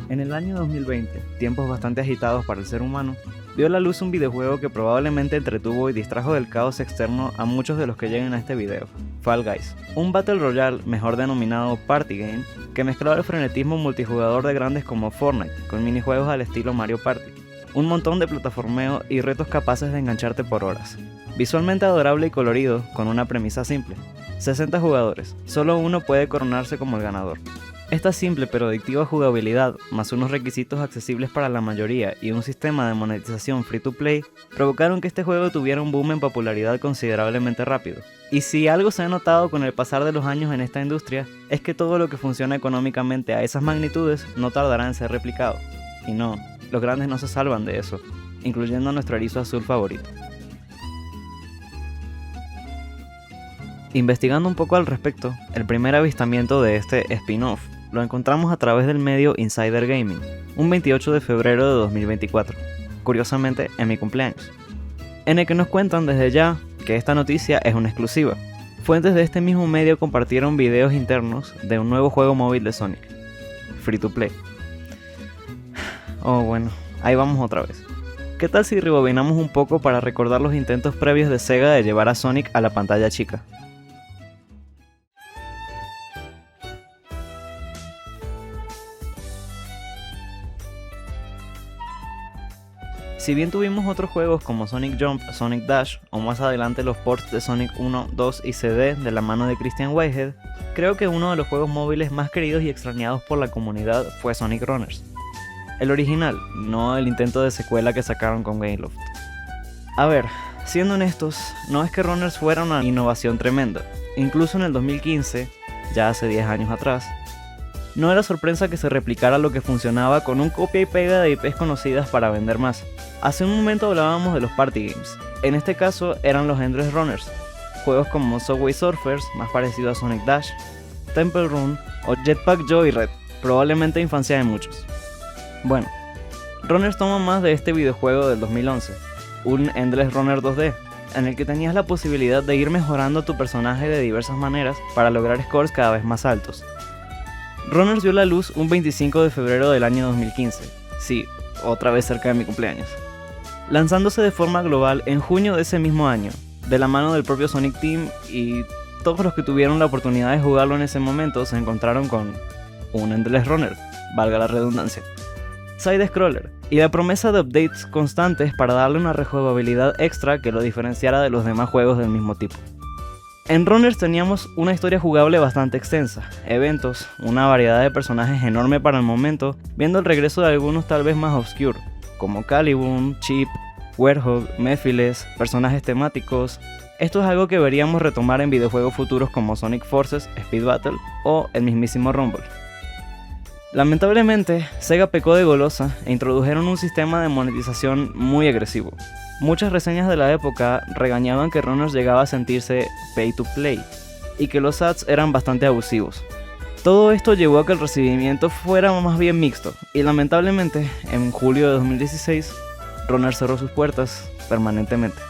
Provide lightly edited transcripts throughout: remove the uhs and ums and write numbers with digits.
En el año 2020, tiempos bastante agitados para el ser humano, vio a la luz un videojuego que probablemente entretuvo y distrajo del caos externo a muchos de los que lleguen a este video, Fall Guys, un Battle Royale mejor denominado Party Game que mezclaba el frenetismo multijugador de grandes como Fortnite con minijuegos al estilo Mario Party, un montón de plataformeo y retos capaces de engancharte por horas. Visualmente adorable y colorido, con una premisa simple: 60 jugadores, solo uno puede coronarse como el ganador. Esta simple pero adictiva jugabilidad, más unos requisitos accesibles para la mayoría y un sistema de monetización free to play, provocaron que este juego tuviera un boom en popularidad considerablemente rápido. Y si algo se ha notado con el pasar de los años en esta industria, es que todo lo que funciona económicamente a esas magnitudes no tardará en ser replicado. Y no, los grandes no se salvan de eso, incluyendo nuestro erizo azul favorito. Investigando un poco al respecto, el primer avistamiento de este spin-off lo encontramos a través del medio Insider Gaming, un 28 de febrero de 2024, curiosamente en mi cumpleaños, en el que nos cuentan desde ya que esta noticia es una exclusiva. Fuentes de este mismo medio compartieron videos internos de un nuevo juego móvil de Sonic, free to play. Oh bueno, ahí vamos otra vez. ¿Qué tal si rebobinamos un poco para recordar los intentos previos de Sega de llevar a Sonic a la pantalla chica? Si bien tuvimos otros juegos como Sonic Jump, Sonic Dash o más adelante los ports de Sonic 1, 2 y CD de la mano de Christian Whitehead, creo que uno de los juegos móviles más queridos y extrañados por la comunidad fue Sonic Runners. El original, no el intento de secuela que sacaron con Gameloft. A ver, siendo honestos, no es que Runners fuera una innovación tremenda. Incluso en el 2015, ya hace 10 años atrás, no era sorpresa que se replicara lo que funcionaba con un copia y pega de IPs conocidas para vender más. Hace un momento hablábamos de los party games, en este caso eran los Endless Runners, juegos como Subway Surfers, más parecido a Sonic Dash, Temple Run o Jetpack Joyride, probablemente infancia de muchos. Bueno, Runners toma más de este videojuego del 2011, un Endless Runner 2D, en el que tenías la posibilidad de ir mejorando tu personaje de diversas maneras para lograr scores cada vez más altos. Runners vio la luz un 25 de febrero del año 2015, sí, otra vez cerca de mi cumpleaños, lanzándose de forma global en junio de ese mismo año, de la mano del propio Sonic Team, y todos los que tuvieron la oportunidad de jugarlo en ese momento se encontraron con un Endless Runner, valga la redundancia, side-scroller, y la promesa de updates constantes para darle una rejugabilidad extra que lo diferenciara de los demás juegos del mismo tipo. En Runners teníamos una historia jugable bastante extensa, eventos, una variedad de personajes enorme para el momento, viendo el regreso de algunos tal vez más obscure, como Caliburn, Chip, Werehog, Mephiles, personajes temáticos. Esto es algo que veríamos retomar en videojuegos futuros como Sonic Forces, Speed Battle o el mismísimo Rumble. Lamentablemente, Sega pecó de golosa e introdujeron un sistema de monetización muy agresivo. Muchas reseñas de la época regañaban que Runners llegaba a sentirse pay to play y que los ads eran bastante abusivos. Todo esto llevó a que el recibimiento fuera más bien mixto y lamentablemente en julio de 2016 Runners cerró sus puertas permanentemente.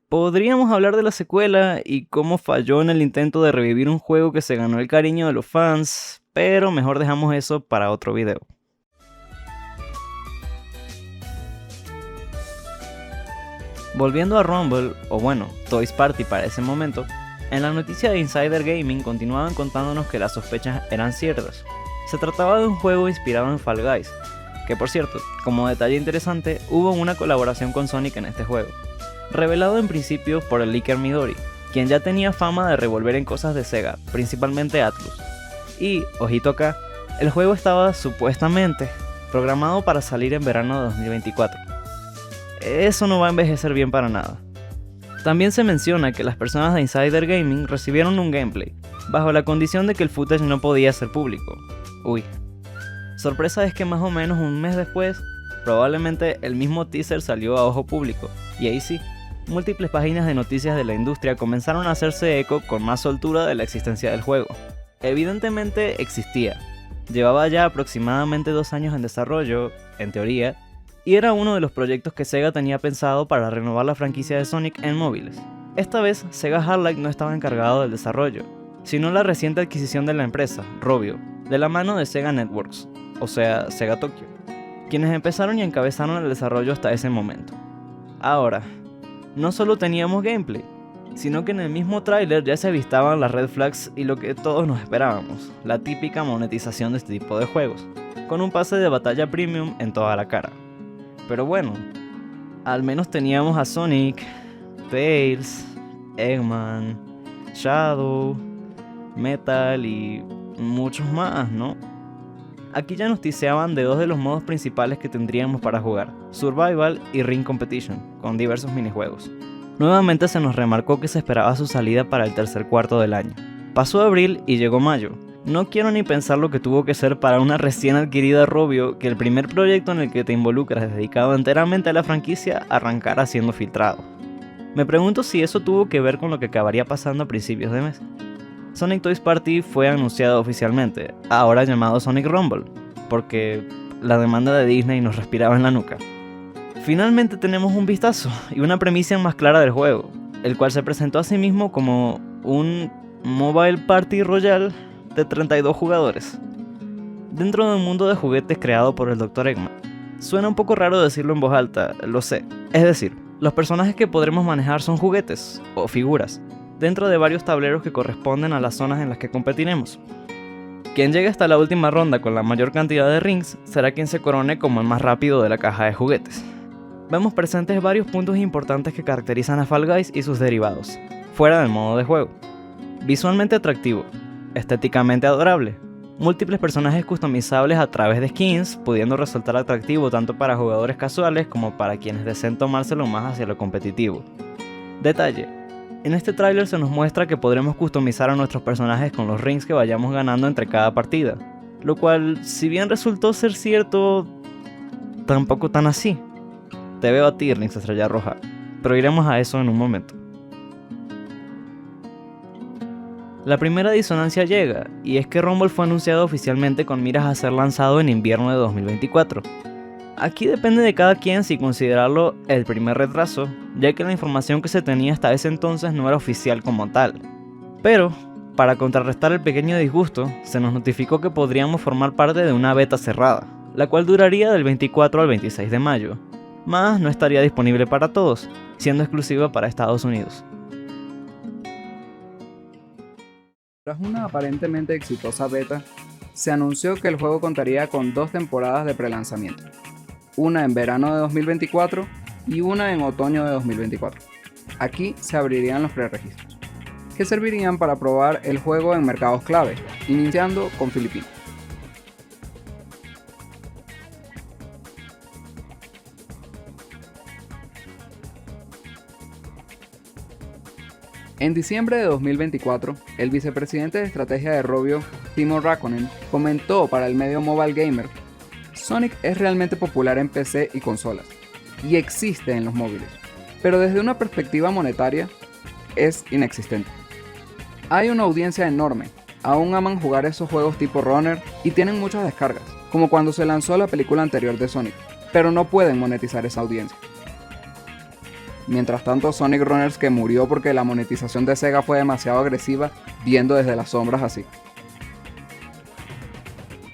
Podríamos hablar de la secuela y cómo falló en el intento de revivir un juego que se ganó el cariño de los fans, pero mejor dejamos eso para otro video. Volviendo a Rumble, o bueno, Toys Party para ese momento, en la noticia de Insider Gaming continuaban contándonos que las sospechas eran ciertas. Se trataba de un juego inspirado en Fall Guys, que por cierto, como detalle interesante, hubo una colaboración con Sonic en este juego, revelado en principio por el leaker Midori, quien ya tenía fama de revolver en cosas de Sega, principalmente Atlus. Y, ojito acá, el juego estaba supuestamente programado para salir en verano de 2024. Eso no va a envejecer bien para nada. También se menciona que las personas de Insider Gaming recibieron un gameplay, bajo la condición de que el footage no podía ser público. Uy. Sorpresa es que más o menos un mes después, probablemente el mismo teaser salió a ojo público, y ahí sí, múltiples páginas de noticias de la industria comenzaron a hacerse eco con más soltura de la existencia del juego. Evidentemente existía, llevaba ya aproximadamente 2 años en desarrollo, en teoría, y era uno de los proyectos que Sega tenía pensado para renovar la franquicia de Sonic en móviles. Esta vez, Sega Harlight no estaba encargado del desarrollo, sino la reciente adquisición de la empresa, Rovio, de la mano de Sega Networks, o sea, Sega Tokyo, quienes empezaron y encabezaron el desarrollo hasta ese momento. Ahora, no solo teníamos gameplay, sino que en el mismo tráiler ya se avistaban las red flags y lo que todos nos esperábamos, la típica monetización de este tipo de juegos, con un pase de batalla premium en toda la cara. Pero bueno, al menos teníamos a Sonic, Tails, Eggman, Shadow, Metal y muchos más, ¿no? Aquí ya nos tiseaban de dos de los modos principales que tendríamos para jugar, Survival y Ring Competition, con diversos minijuegos. Nuevamente se nos remarcó que se esperaba su salida para el tercer cuarto del año. Pasó abril y llegó mayo. No quiero ni pensar lo que tuvo que ser para una recién adquirida Rovio que el primer proyecto en el que te involucras dedicado enteramente a la franquicia arrancara siendo filtrado. Me pregunto si eso tuvo que ver con lo que acabaría pasando a principios de mes. Sonic Toys Party fue anunciado oficialmente, ahora llamado Sonic Rumble, porque la demanda de Disney nos respiraba en la nuca. Finalmente tenemos un vistazo y una premisa más clara del juego, el cual se presentó a sí mismo como un Mobile Party Royale de 32 jugadores, dentro de un mundo de juguetes creado por el Dr. Eggman. Suena un poco raro decirlo en voz alta, lo sé. Es decir, los personajes que podremos manejar son juguetes, o figuras, dentro de varios tableros que corresponden a las zonas en las que competiremos. Quien llegue hasta la última ronda con la mayor cantidad de rings será quien se corone como el más rápido de la caja de juguetes. Vemos presentes varios puntos importantes que caracterizan a Fall Guys y sus derivados, fuera del modo de juego. Visualmente atractivo, estéticamente adorable, múltiples personajes customizables a través de skins, pudiendo resultar atractivo tanto para jugadores casuales como para quienes deseen tomárselo más hacia lo competitivo. Detalle: en este tráiler se nos muestra que podremos customizar a nuestros personajes con los rings que vayamos ganando entre cada partida, lo cual, si bien resultó ser cierto, tampoco tan así. Te veo a ti, Rings Estrella Roja, pero iremos a eso en un momento. La primera disonancia llega, y es que Rumble fue anunciado oficialmente con miras a ser lanzado en invierno de 2024. Aquí depende de cada quien si considerarlo el primer retraso, ya que la información que se tenía hasta ese entonces no era oficial como tal. Pero, para contrarrestar el pequeño disgusto, se nos notificó que podríamos formar parte de una beta cerrada, la cual duraría del 24 al 26 de mayo, más no estaría disponible para todos, siendo exclusiva para Estados Unidos. Tras una aparentemente exitosa beta, se anunció que el juego contaría con 2 temporadas de prelanzamiento, una en verano de 2024 y una en otoño de 2024. Aquí se abrirían los preregistros, que servirían para probar el juego en mercados clave, iniciando con Filipinas. En diciembre de 2024, el vicepresidente de estrategia de Rovio, Timo Räikkönen, comentó para el medio Mobile Gamer: Sonic es realmente popular en PC y consolas, y existe en los móviles, pero desde una perspectiva monetaria, es inexistente. Hay una audiencia enorme, aún aman jugar esos juegos tipo runner y tienen muchas descargas, como cuando se lanzó la película anterior de Sonic, pero no pueden monetizar esa audiencia. Mientras tanto, Sonic Runners, que murió porque la monetización de Sega fue demasiado agresiva, viendo desde las sombras así.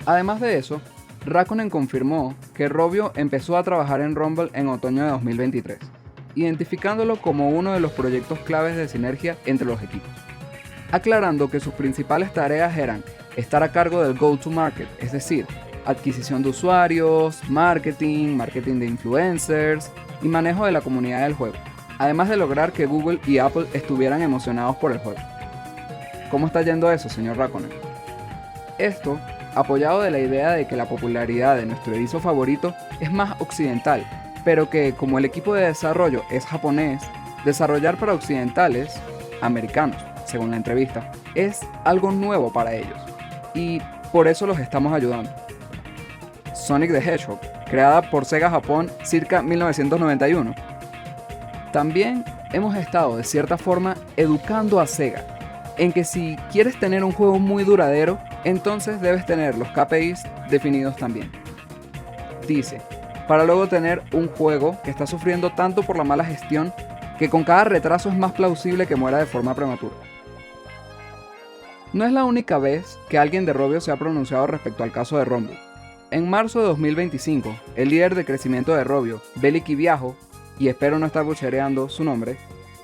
Además de eso, Räikkönen confirmó que Rovio empezó a trabajar en Rumble en otoño de 2023, identificándolo como uno de los proyectos claves de sinergia entre los equipos, aclarando que sus principales tareas eran estar a cargo del go-to-market, es decir, adquisición de usuarios, marketing de influencers y manejo de la comunidad del juego, además de lograr que Google y Apple estuvieran emocionados por el juego. ¿Cómo está yendo eso, señor Räikkönen? Esto, apoyado de la idea de que la popularidad de nuestro erizo favorito es más occidental, pero que como el equipo de desarrollo es japonés, desarrollar para occidentales, americanos, según la entrevista, es algo nuevo para ellos, y por eso los estamos ayudando. Sonic the Hedgehog, creada por Sega Japón circa 1991. También hemos estado de cierta forma educando a Sega en que si quieres tener un juego muy duradero, entonces debes tener los KPIs definidos también. Dice, para luego tener un juego que está sufriendo tanto por la mala gestión que con cada retraso es más plausible que muera de forma prematura. No es la única vez que alguien de Rovio se ha pronunciado respecto al caso de Rumble. En marzo de 2025, el líder de crecimiento de Rovio, Veli Quiviajo, y espero no estar butchereando su nombre,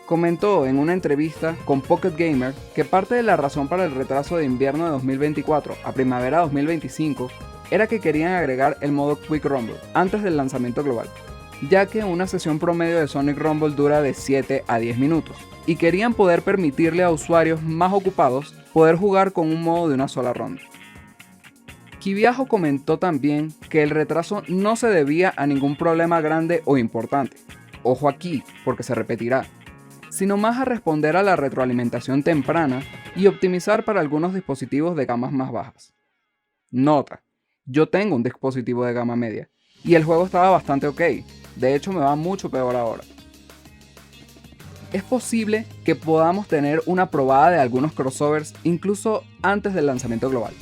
comentó en una entrevista con Pocket Gamer que parte de la razón para el retraso de invierno de 2024 a primavera 2025 era que querían agregar el modo Quick Rumble antes del lanzamiento global, ya que una sesión promedio de Sonic Rumble dura de 7 a 10 minutos, y querían poder permitirle a usuarios más ocupados poder jugar con un modo de una sola ronda. Quiviajo comentó también que el retraso no se debía a ningún problema grande o importante, ojo aquí, porque se repetirá, sino más a responder a la retroalimentación temprana y optimizar para algunos dispositivos de gamas más bajas. Nota, yo tengo un dispositivo de gama media, y el juego estaba bastante ok, de hecho me va mucho peor ahora. Es posible que podamos tener una probada de algunos crossovers incluso antes del lanzamiento global,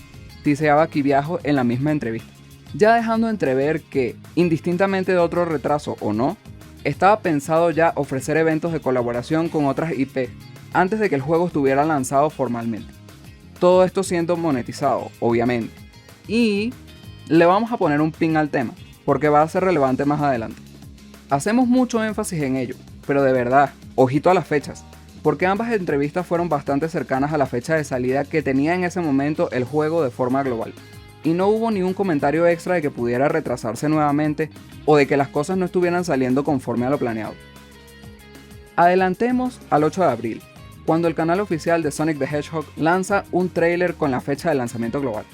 tiseaba Quiviajo en la misma entrevista, ya dejando entrever que, indistintamente de otro retraso o no, estaba pensado ya ofrecer eventos de colaboración con otras IP antes de que el juego estuviera lanzado formalmente. Todo esto siendo monetizado, obviamente. Y le vamos a poner un pin al tema, porque va a ser relevante más adelante. Hacemos mucho énfasis en ello, pero de verdad, ojito a las fechas, porque ambas entrevistas fueron bastante cercanas a la fecha de salida que tenía en ese momento el juego de forma global. Y no hubo ni un comentario extra de que pudiera retrasarse nuevamente o de que las cosas no estuvieran saliendo conforme a lo planeado. Adelantemos al 8 de abril, cuando el canal oficial de Sonic the Hedgehog lanza un tráiler con la fecha de lanzamiento global.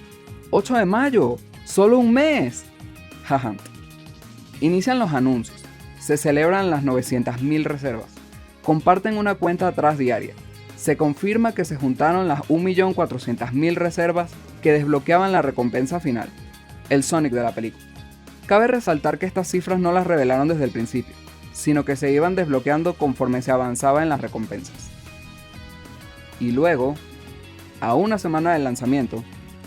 8 de mayo, solo un mes. Jaja. Inician los anuncios, se celebran las 900.000 reservas, comparten una cuenta atrás diaria, se confirma que se juntaron las 1.400.000 reservas que desbloqueaban la recompensa final, el Sonic de la película. Cabe resaltar que estas cifras no las revelaron desde el principio, sino que se iban desbloqueando conforme se avanzaba en las recompensas. Y luego, a una semana del lanzamiento,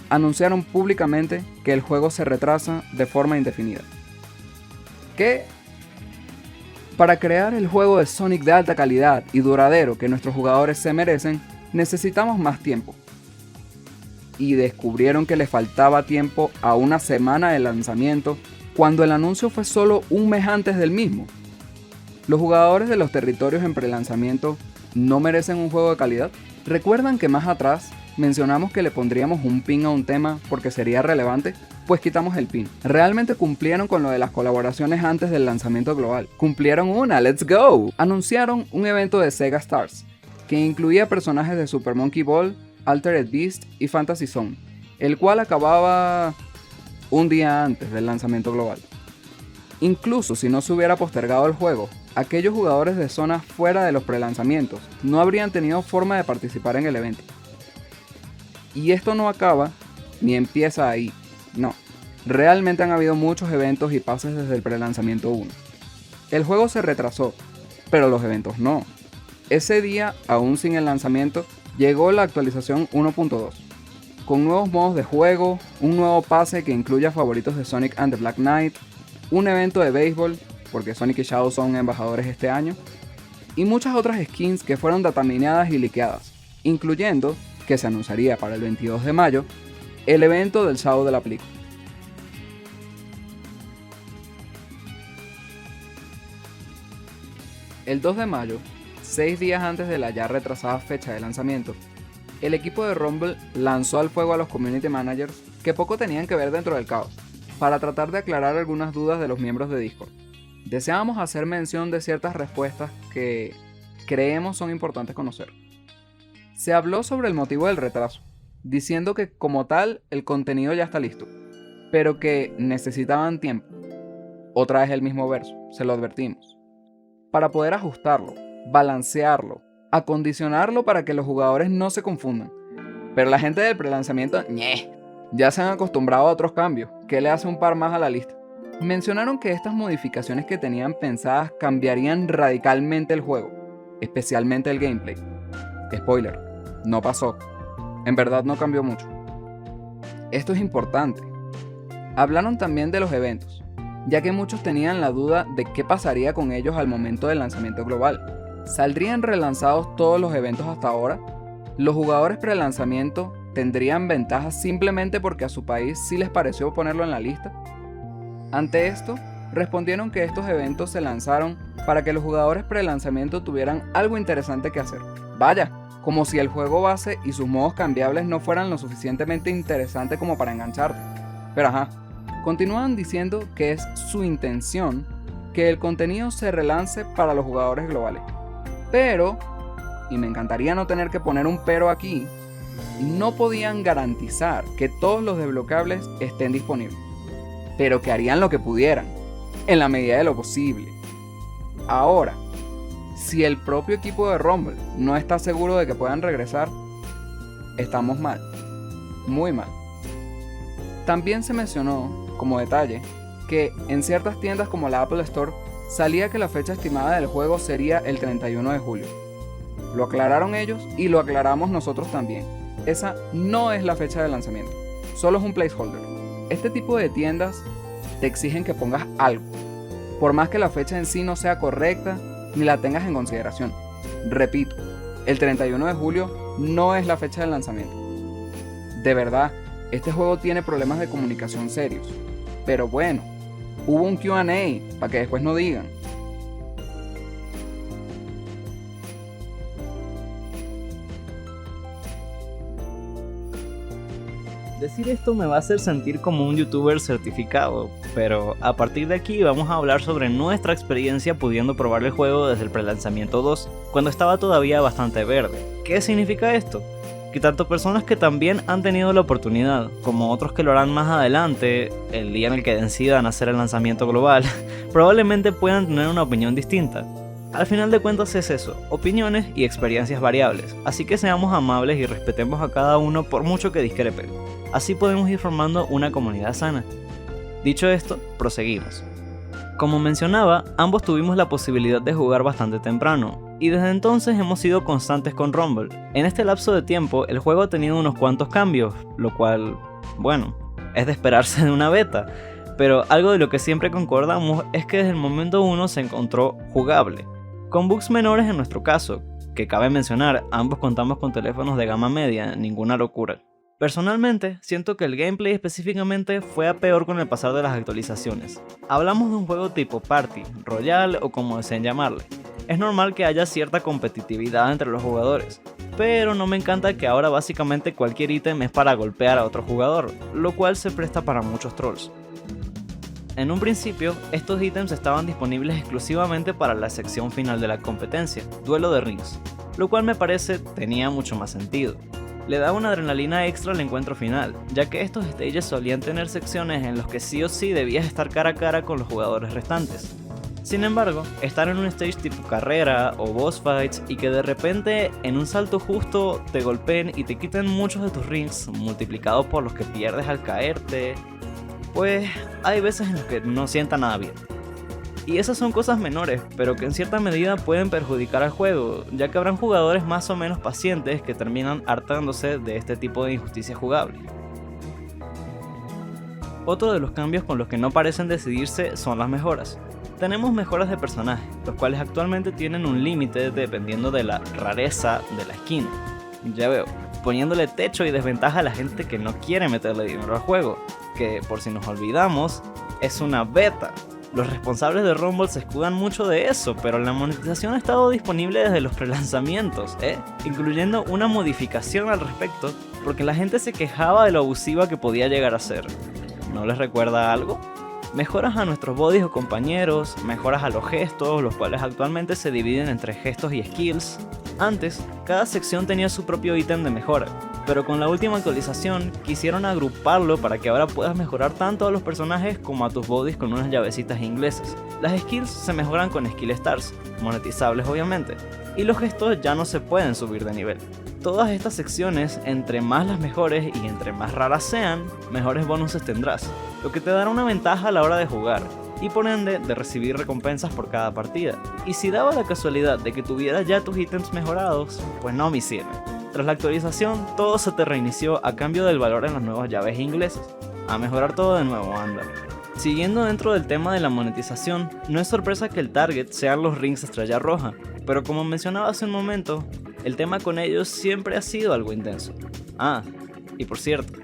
anunciaron públicamente que el juego se retrasa de forma indefinida. ¿Qué? Para crear el juego de Sonic de alta calidad y duradero que nuestros jugadores se merecen, necesitamos más tiempo. Y descubrieron que le faltaba tiempo a una semana de lanzamiento cuando el anuncio fue solo un mes antes del mismo. ¿Los jugadores de los territorios en prelanzamiento no merecen un juego de calidad? ¿Recuerdan que más atrás mencionamos que le pondríamos un pin a un tema porque sería relevante? Pues quitamos el pin. Realmente cumplieron con lo de las colaboraciones antes del lanzamiento global. Cumplieron una, ¡let's go! Anunciaron un evento de Sega Stars, que incluía personajes de Super Monkey Ball, Altered Beast y Fantasy Zone, el cual acababa un día antes del lanzamiento global. Incluso si no se hubiera postergado el juego, aquellos jugadores de zonas fuera de los prelanzamientos no habrían tenido forma de participar en el evento. Y esto no acaba ni empieza ahí, no. Realmente han habido muchos eventos y pases desde el prelanzamiento 1. El juego se retrasó, pero los eventos no. Ese día, aún sin el lanzamiento, llegó la actualización 1.2, con nuevos modos de juego, un nuevo pase que incluya favoritos de Sonic and the Black Knight, un evento de béisbol, porque Sonic y Shadow son embajadores este año, y muchas otras skins que fueron datamineadas y liqueadas, incluyendo, que se anunciaría para el 22 de mayo, el evento del Shadow de la película. El 2 de mayo, 6 días antes de la ya retrasada fecha de lanzamiento, el equipo de Rumble lanzó al fuego a los community managers que poco tenían que ver dentro del caos, para tratar de aclarar algunas dudas de los miembros de Discord. Deseábamos hacer mención de ciertas respuestas que creemos son importantes conocer. Se habló sobre el motivo del retraso, diciendo que como tal el contenido ya está listo, pero que necesitaban tiempo. Otra vez el mismo verso, se lo advertimos. Para poder ajustarlo, balancearlo, acondicionarlo para que los jugadores no se confundan. Pero la gente del prelanzamiento, ya se han acostumbrado a otros cambios, que le hace un par más a la lista. Mencionaron que estas modificaciones que tenían pensadas cambiarían radicalmente el juego, especialmente el gameplay. Spoiler, no pasó. En verdad no cambió mucho. Esto es importante. Hablaron también de los eventos, ya que muchos tenían la duda de qué pasaría con ellos al momento del lanzamiento global. ¿Saldrían relanzados todos los eventos hasta ahora? ¿Los jugadores pre-lanzamiento tendrían ventajas simplemente porque a su país sí les pareció ponerlo en la lista? Ante esto, respondieron que estos eventos se lanzaron para que los jugadores pre-lanzamiento tuvieran algo interesante que hacer. Vaya, como si el juego base y sus modos cambiables no fueran lo suficientemente interesantes como para engancharte. Pero continúan diciendo que es su intención que el contenido se relance para los jugadores globales. Pero, y me encantaría no tener que poner un pero aquí, no podían garantizar que todos los desbloqueables estén disponibles, pero que harían lo que pudieran, en la medida de lo posible. Ahora, si el propio equipo de Rumble no está seguro de que puedan regresar, estamos mal, muy mal. También se mencionó, como detalle, que en ciertas tiendas como la Apple Store salía que la fecha estimada del juego sería el 31 de julio. Lo aclararon ellos y lo aclaramos nosotros también. Esa no es la fecha de lanzamiento, solo es un placeholder. Este tipo de tiendas te exigen que pongas algo, por más que la fecha en sí no sea correcta ni la tengas en consideración. Repito, el 31 de julio no es la fecha de lanzamiento. De verdad, este juego tiene problemas de comunicación serios. Pero bueno, hubo un Q&A para que después no digan. Decir esto me va a hacer sentir como un youtuber certificado, pero a partir de aquí vamos a hablar sobre nuestra experiencia pudiendo probar el juego desde el prelanzamiento 2, cuando estaba todavía bastante verde. ¿Qué significa esto? Que tanto personas que también han tenido la oportunidad, como otros que lo harán más adelante, el día en el que decidan hacer el lanzamiento global, probablemente puedan tener una opinión distinta. Al final de cuentas es eso, opiniones y experiencias variables, así que seamos amables y respetemos a cada uno por mucho que discrepen. Así podemos ir formando una comunidad sana. Dicho esto, proseguimos. Como mencionaba, ambos tuvimos la posibilidad de jugar bastante temprano, y desde entonces hemos sido constantes con Rumble. En este lapso de tiempo, el juego ha tenido unos cuantos cambios, lo cual, bueno, es de esperarse de una beta, pero algo de lo que siempre concordamos es que desde el momento 1 se encontró jugable, con bugs menores en nuestro caso, que cabe mencionar, ambos contamos con teléfonos de gama media, ninguna locura. Personalmente, siento que el gameplay específicamente fue a peor con el pasar de las actualizaciones. Hablamos de un juego tipo Party, Royale o como deseen llamarle. Es normal que haya cierta competitividad entre los jugadores, pero no me encanta que ahora básicamente cualquier ítem es para golpear a otro jugador, lo cual se presta para muchos trolls. En un principio, estos ítems estaban disponibles exclusivamente para la sección final de la competencia, Duelo de Rings, lo cual me parece tenía mucho más sentido. Le da una adrenalina extra al encuentro final, ya que estos stages solían tener secciones en los que sí o sí debías estar cara a cara con los jugadores restantes. Sin embargo, estar en un stage tipo carrera o boss fights y que de repente en un salto justo te golpeen y te quiten muchos de tus rings multiplicado por los que pierdes al caerte, pues hay veces en las que no sienta nada bien. Y esas son cosas menores, pero que en cierta medida pueden perjudicar al juego, ya que habrán jugadores más o menos pacientes que terminan hartándose de este tipo de injusticia jugable. Otro de los cambios con los que no parecen decidirse son las mejoras. Tenemos mejoras de personaje, los cuales actualmente tienen un límite dependiendo de la rareza de la skin. Ya veo, poniéndole techo y desventaja a la gente que no quiere meterle dinero al juego, que por si nos olvidamos, es una beta. Los responsables de Rumble se escudan mucho de eso, pero la monetización ha estado disponible desde los prelanzamientos, incluyendo una modificación al respecto, porque la gente se quejaba de lo abusiva que podía llegar a ser. ¿No les recuerda algo? Mejoras a nuestros bodies o compañeros, mejoras a los gestos, los cuales actualmente se dividen entre gestos y skills. Antes, cada sección tenía su propio ítem de mejora, pero con la última actualización quisieron agruparlo para que ahora puedas mejorar tanto a los personajes como a tus bodies con unas llavecitas inglesas. Las skills se mejoran con skill stars, monetizables obviamente, y los gestos ya no se pueden subir de nivel. Todas estas secciones, entre más las mejores y entre más raras sean, mejores bonuses tendrás, lo que te dará una ventaja a la hora de jugar, y por ende de recibir recompensas por cada partida. Y si daba la casualidad de que tuvieras ya tus ítems mejorados, pues no me hicieron. Tras la actualización, todo se te reinició a cambio del valor en las nuevas llaves inglesas. A mejorar todo de nuevo, anda. Siguiendo dentro del tema de la monetización, no es sorpresa que el target sean los rings estrella roja, pero como mencionaba hace un momento, el tema con ellos siempre ha sido algo intenso. Ah, y por cierto,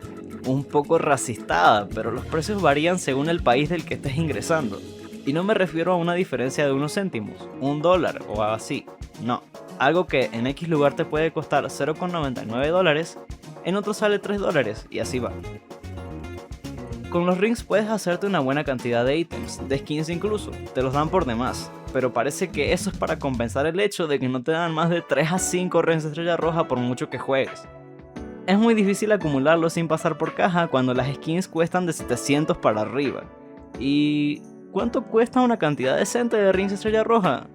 un poco racistada, pero los precios varían según el país del que estés ingresando. Y no me refiero a una diferencia de unos céntimos, $1 o así, no. Algo que en X lugar te puede costar $0,99, en otro sale $3 y así va. Con los rings puedes hacerte una buena cantidad de ítems, de skins incluso, te los dan por demás, pero parece que eso es para compensar el hecho de que no te dan más de 3 a 5 rings estrella roja por mucho que juegues. Es muy difícil acumularlos sin pasar por caja cuando las skins cuestan de 700 para arriba. ¿Y cuánto cuesta una cantidad decente de rings estrella roja?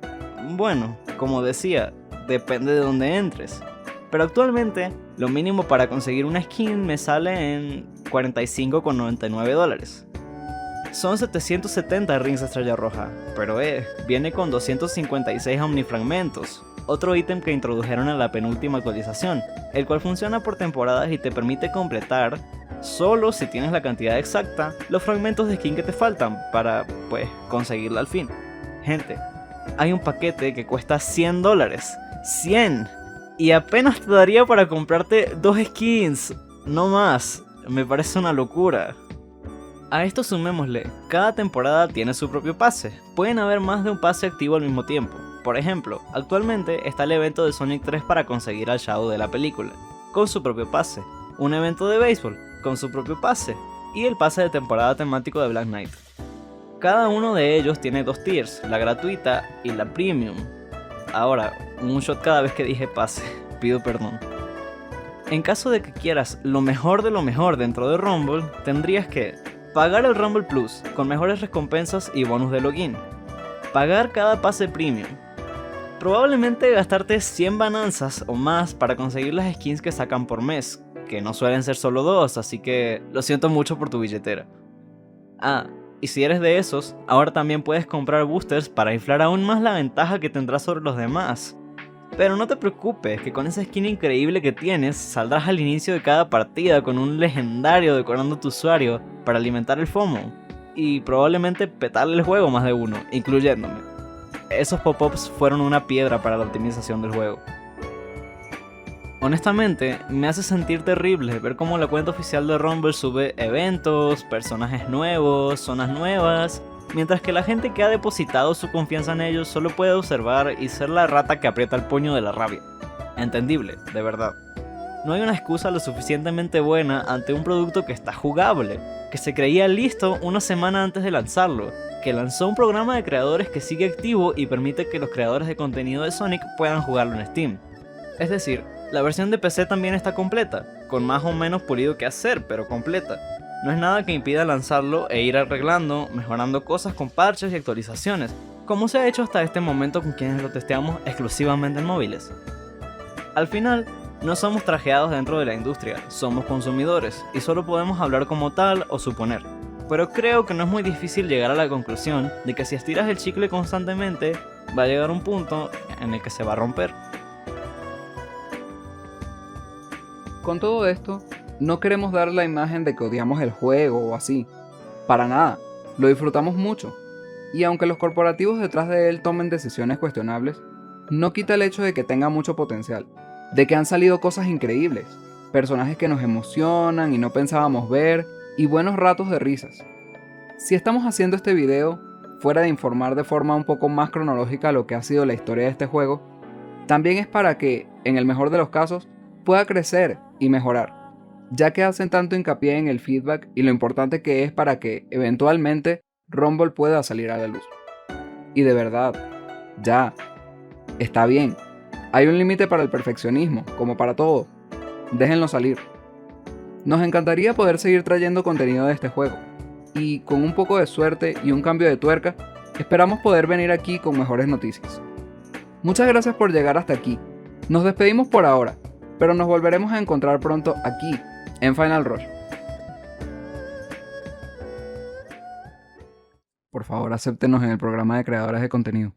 Bueno, como decía, depende de dónde entres. Pero actualmente, lo mínimo para conseguir una skin me sale en $45,99. Son 770 rings estrella roja, pero viene con 256 omnifragmentos, otro ítem que introdujeron en la penúltima actualización, el cual funciona por temporadas y te permite completar, solo si tienes la cantidad exacta, los fragmentos de skin que te faltan para, pues, conseguirla al fin. Gente, hay un paquete que cuesta $100. ¡100! Y apenas te daría para comprarte 2 skins, no más. Me parece una locura. A esto sumémosle, cada temporada tiene su propio pase. Pueden haber más de un pase activo al mismo tiempo. Por ejemplo, actualmente está el evento de Sonic 3 para conseguir al Shadow de la película, con su propio pase. Un evento de béisbol, con su propio pase. Y el pase de temporada temático de Black Knight. Cada uno de ellos tiene 2 tiers, la gratuita y la premium. Ahora, un shot cada vez que dije pase, pido perdón. En caso de que quieras lo mejor de lo mejor dentro de Rumble, tendrías que pagar el Rumble Plus con mejores recompensas y bonus de login, pagar cada pase premium, probablemente gastarte 100 bananzas o más para conseguir las skins que sacan por mes, que no suelen ser solo 2, así que lo siento mucho por tu billetera. Ah, y si eres de esos, ahora también puedes comprar boosters para inflar aún más la ventaja que tendrás sobre los demás. Pero no te preocupes, que con esa skin increíble que tienes, saldrás al inicio de cada partida con un legendario decorando tu usuario para alimentar el FOMO, y probablemente petarle el juego más de uno, incluyéndome. Esos pop-ups fueron una piedra para la optimización del juego. Honestamente, me hace sentir terrible ver cómo la cuenta oficial de Rumble sube eventos, personajes nuevos, zonas nuevas, mientras que la gente que ha depositado su confianza en ellos solo puede observar y ser la rata que aprieta el puño de la rabia. Entendible, de verdad. No hay una excusa lo suficientemente buena ante un producto que está jugable, que se creía listo una semana antes de lanzarlo, que lanzó un programa de creadores que sigue activo y permite que los creadores de contenido de Sonic puedan jugarlo en Steam. Es decir, la versión de PC también está completa, con más o menos pulido que hacer, pero completa. No es nada que impida lanzarlo e ir arreglando, mejorando cosas con parches y actualizaciones, como se ha hecho hasta este momento con quienes lo testeamos exclusivamente en móviles. Al final, no somos trajeados dentro de la industria, somos consumidores, y solo podemos hablar como tal o suponer. Pero creo que no es muy difícil llegar a la conclusión de que si estiras el chicle constantemente, va a llegar un punto en el que se va a romper. Con todo esto, no queremos dar la imagen de que odiamos el juego o así. Para nada, lo disfrutamos mucho. Y aunque los corporativos detrás de él tomen decisiones cuestionables, no quita el hecho de que tenga mucho potencial, de que han salido cosas increíbles, personajes que nos emocionan y no pensábamos ver, y buenos ratos de risas. Si estamos haciendo este video, fuera de informar de forma un poco más cronológica lo que ha sido la historia de este juego, también es para que, en el mejor de los casos, pueda crecer y mejorar, ya que hacen tanto hincapié en el feedback y lo importante que es para que, eventualmente, Rumble pueda salir a la luz. Y de verdad, ya, está bien. Hay un límite para el perfeccionismo, como para todo. Déjenlo salir. Nos encantaría poder seguir trayendo contenido de este juego, y con un poco de suerte y un cambio de tuerca, esperamos poder venir aquí con mejores noticias. Muchas gracias por llegar hasta aquí. Nos despedimos por ahora, pero nos volveremos a encontrar pronto aquí, en Final Rush. Por favor, acéptenos en el programa de creadores de contenido.